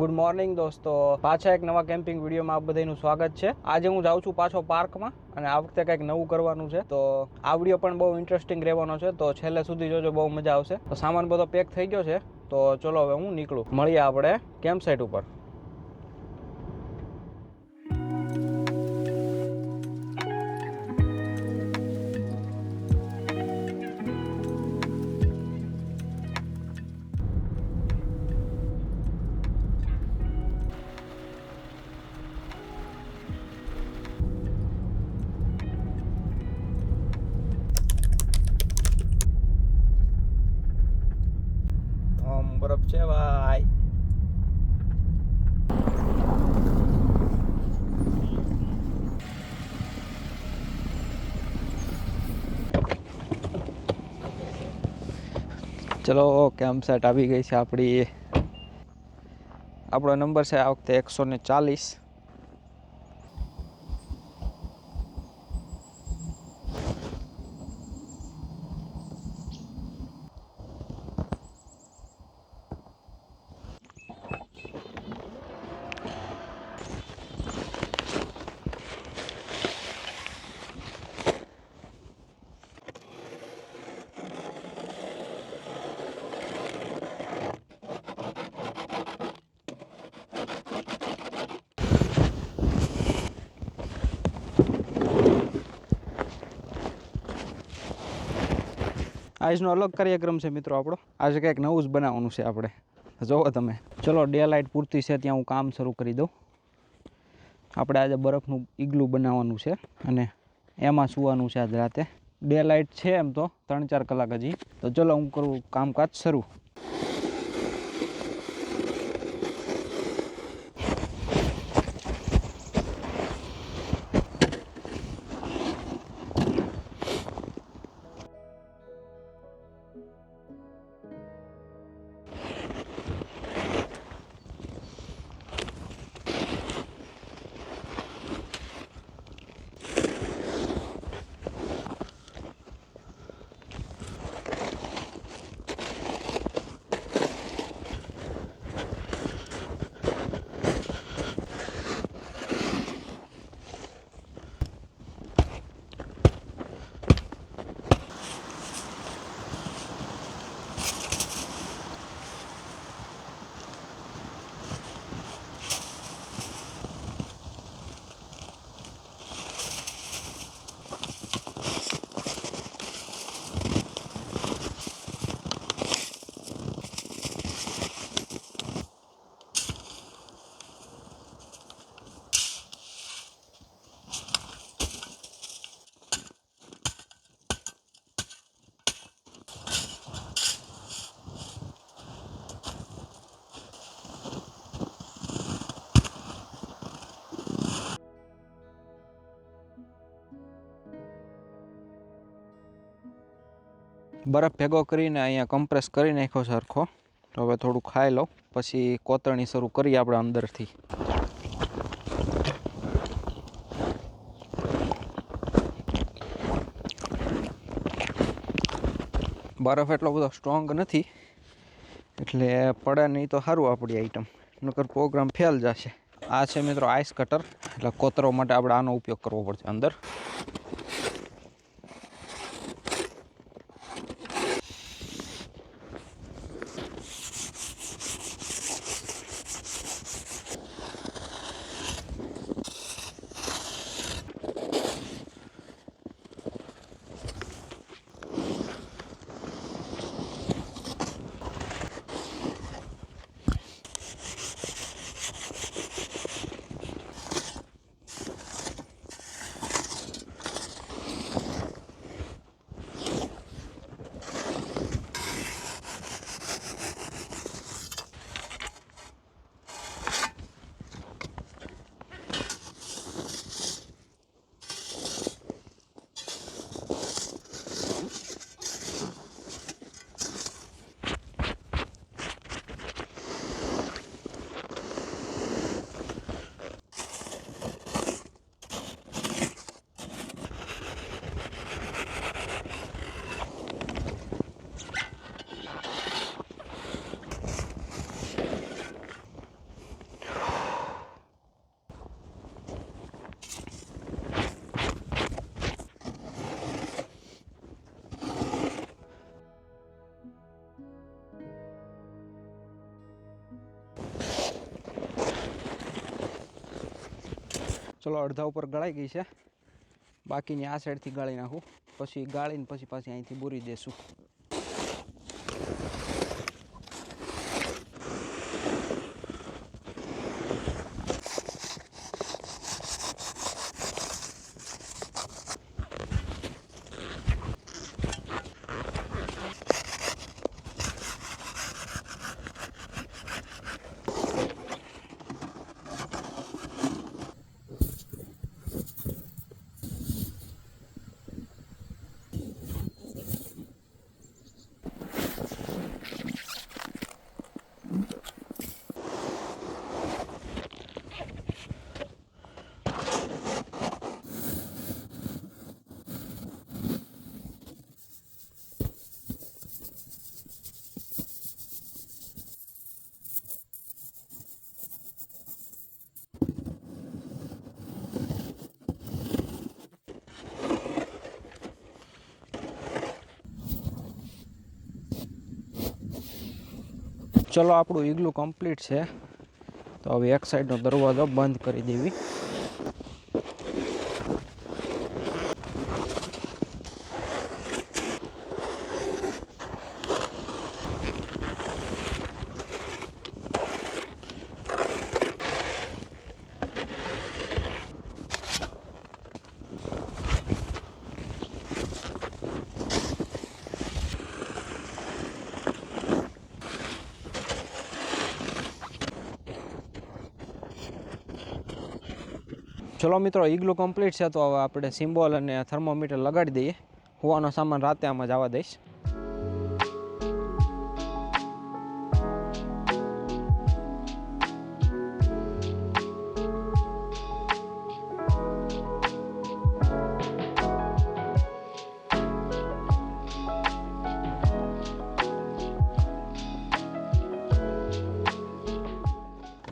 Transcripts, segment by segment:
Good morning દોસ્તો, પાછા એક નવા કેમ્પિંગ વિડીયોમાં આપ બધાનું સ્વાગત છે। આજે હું જાઉં છું પાછો પાર્કમાં અને આ વખતે કંઈક નવું કરવાનું છે, તો આ વિડીયો પણ બહુ ઇન્ટરેસ્ટિંગ રહેવાનો છે, તો છેલ્લે સુધી જોજો, બહુ મજા આવશે। તો સામાન બધો પેક થઈ ગયો છે, તો ચલો હવે હું નીકળું, મળીએ આપણે કેમ્પ સાઇટ ઉપર। બરફ છે ભાઈ। ચલો કેમ્પ સેટ આવી ગઈ છે આપણી। આપણો નંબર છે આ વખતે 140। આજનો અલગ કાર્યક્રમ છે મિત્રો આપણો। આજે કંઈક નવું જ બનાવવાનું છે આપણે, જોવો તમે। ચલો ડે લાઇટ પૂરતી છે ત્યાં હું કામ શરૂ કરી દઉં। આપણે આજે બરફનું ઈગલું બનાવવાનું છે અને એમાં સૂવાનું છે આજ રાતે। ડે લાઇટ છે એમ તો 3-4 કલાક હજી, તો ચલો હું કરું કામકાજ શરૂ। બરફ ભેગો કરીને અહીંયા કમ્પ્રેસ કરી નાખ્યો સરખો। તો હવે થોડું ખાઈ લઉં, પછી કોતરણી શરૂ કરીએ આપણે અંદરથી। બરફ એટલો બધો સ્ટ્રોંગ નથી એટલે પડે નહીં તો સારું આપણી આઈટમ, નકર પ્રોગ્રામ ફેલ જશે। આ છે મિત્રો આઈસ કટર, એટલે કોતરવા માટે આપણે આનો ઉપયોગ કરવો પડશે અંદર। ચલો અડધા ઉપર ગળાઈ ગઈ છે, બાકીની આ સાઈડથી ગાળી નાખું, પછી ગાળીને પછી પાછી અહીંથી બોરી દેશું. ચલો આપણું ઈગલું કમ્પ્લીટ છે, તો હવે એક સાઈડનો દરવાજો બંધ કરી દેવી. ચલો મિત્રો, ઈગલું કમ્પ્લીટ છે, તો હવે આપણે સિમ્બોલ અને થર્મોમીટર લગાડી દઈએ. હોવાનો સામાન રાતે આમાં જવા દઈશ.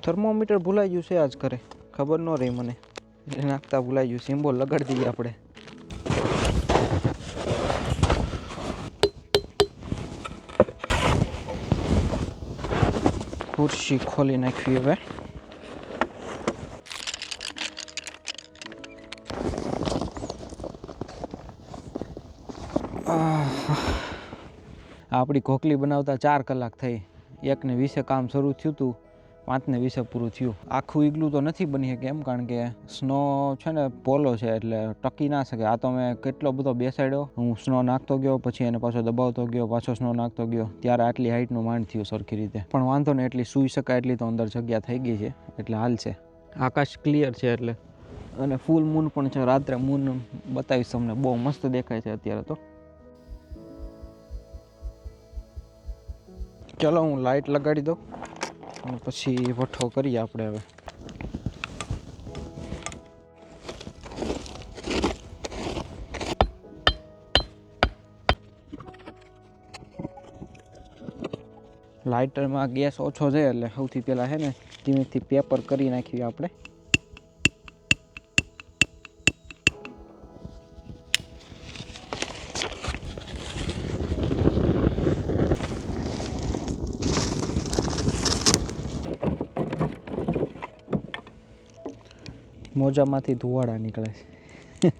થર્મોમીટર ભૂલાઈ ગયું છે આજ ઘરે, ખબર ન રહી મને, નાખતા ભૂલાઈ ગયું. સિમ્બોલ લગાડી દઈએ આપણે. ખુરશી ખોલી નાખવી હવે. આપણી ખોખલી બનાવતા 4 કલાક થઈ. 1:20 કામ શરૂ થયું હતું, 5:20 પૂરું થયું. આખું ઈગલું તો નથી બની શકે એમ, કારણ કે સ્નો છે ને પોલો છે, એટલે ટકી ના શકે. આ તો મેં કેટલો બધો બેસાડ્યો, હું સ્નો નાખતો ગયો, પછી એને પાછો દબાવતો ગયો, પાછો સ્નો નાખતો ગયો, ત્યારે આટલી હાઈટનું માંડ થયું સરખી રીતે. પણ વાંધો નહીં, એટલી સૂઈ શકાય એટલી તો અંદર જગ્યા થઈ ગઈ છે, એટલે હાલ છે. આકાશ ક્લિયર છે એટલે, અને ફૂલ મૂન પણ છે. રાત્રે મૂન બતાવીશ તમને, બહુ મસ્ત દેખાય છે અત્યારે તો. ચલો હું લાઇટ લગાડી દઉં અને પછી વઠો કરીએ આપણે હવે. લાઇટરમાં ગેસ ઓછો છે, એટલે સૌથી પહેલાં છે ને ધીમેથી પેપર કરી નાખીએ આપણે. મોજામાંથી ધુવાડા નીકળે છે.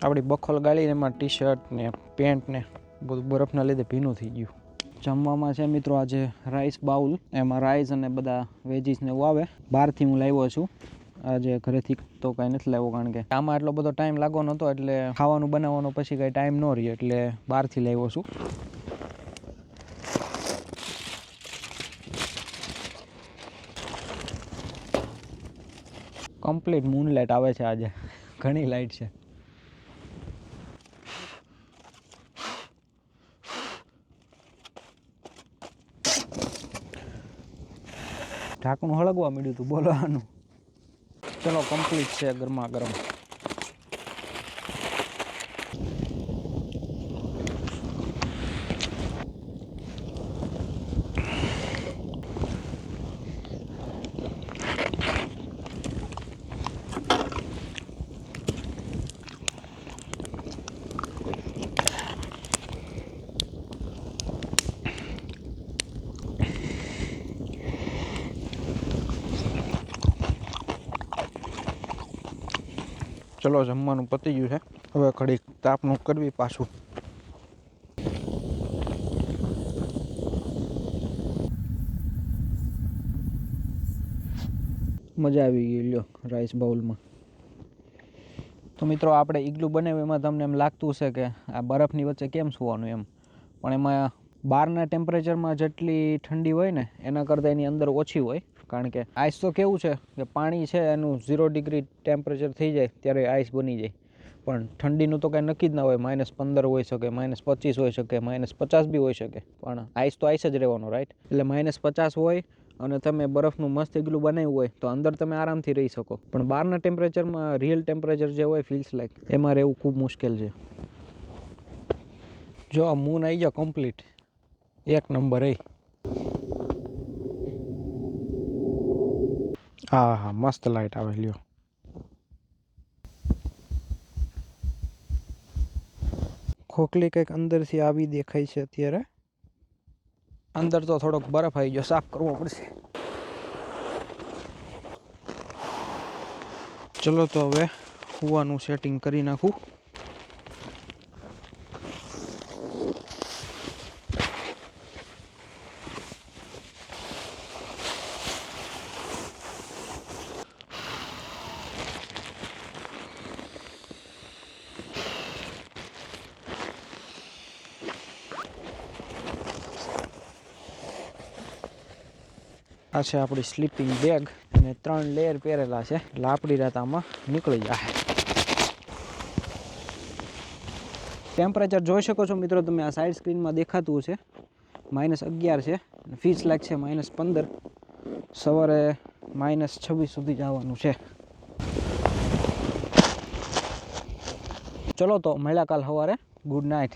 આપણી બખોલ ગાળીને એમાં ટી શર્ટ ને પેન્ટ ને બધું બરફના લીધે ભીનું થઈ ગયું. જમવામાં છે મિત્રો આજે રાઈસ બાઉલ, એમાં રાઈસ અને બધા વેજીસ ને એવું આવે. બહારથી હું લાવ્યો છું, આજે ઘરેથી તો કાંઈ નથી લાવ્યો, કારણ કે આમાં એટલો બધો ટાઈમ લાગવો નહોતો, એટલે ખાવાનું બનાવવાનો પછી કાંઈ ટાઈમ ન રહ્યો, એટલે બહારથી લાવ્યો છું. કમ્પ્લીટ મૂનલાઇટ આવે છે આજે, ઘણી લાઇટ છે. ઢાંકણું હળગવા મળ્યું હતું બોલવાનું. ચલો કમ્પ્લીટ છે, ગરમા ગરમ. ચલો જમવાનું પતી ગયું છે, હવે ઘડીક તાપનું કરવી પાછું. મજા આવી ગઈ લ્યો રાઈસ બાઉલમાં. તો મિત્રો આપણે ઈગલું બનાવ્યું એમાં તમને એમ લાગતું છે કે આ બરફની વચ્ચે કેમ સૂવાનું એમ, પણ એમાં બહારના ટેમ્પરેચરમાં જેટલી ઠંડી હોય ને એના કરતાં એની અંદર ઓછી હોય. કારણ કે આઈસ તો કેવું છે કે પાણી છે એનું 0 ડિગ્રી ટેમ્પરેચર થઈ જાય ત્યારે આઈસ બની જાય, પણ ઠંડીનું તો કાંઈ નક્કી જ ના હોય. -15 હોઈ શકે, -25 હોઈ શકે, -50 બી હોઈ શકે, પણ આઈસ તો આઈસ જ રહેવાનો, રાઈટ? એટલે -50 હોય અને તમે બરફનું મસ્ત ઈગલું બનાવ્યું હોય તો અંદર તમે આરામથી રહી શકો, પણ બહારના ટેમ્પરેચરમાં રિયલ ટેમ્પરેચર જે હોય ફીલ્સ લાઈક એમાં રહેવું ખૂબ મુશ્કેલ છે. જો મૂન આવી ગયો કમ્પ્લીટ, એક નંબર. હા હા, મસ્ત લાઇટ આવે લ્યો. ખોખલી કંઈક અંદરથી આવી દેખાય છે અત્યારે. અંદર તો થોડોક બરફ આવી ગયો, સાફ કરવો પડશે. ચલો તો હવે સુવાનું સેટિંગ કરી નાખું. આ છે આપણી સ્લીપિંગ બેગ અને 3 લેયર પહેરેલા છે, એટલે આપણી રાત આમાં નીકળી જાય. ટેમ્પરેચર જોઈ શકો છો મિત્રો તમે, આ સાઈડ સ્ક્રીનમાં દેખાતું છે -11 છે, ફીલ્સ લાઈક છે -15. સવારે -26 સુધી જવાનું છે. ચલો તો મળ્યા કાલ સવારે. Good night.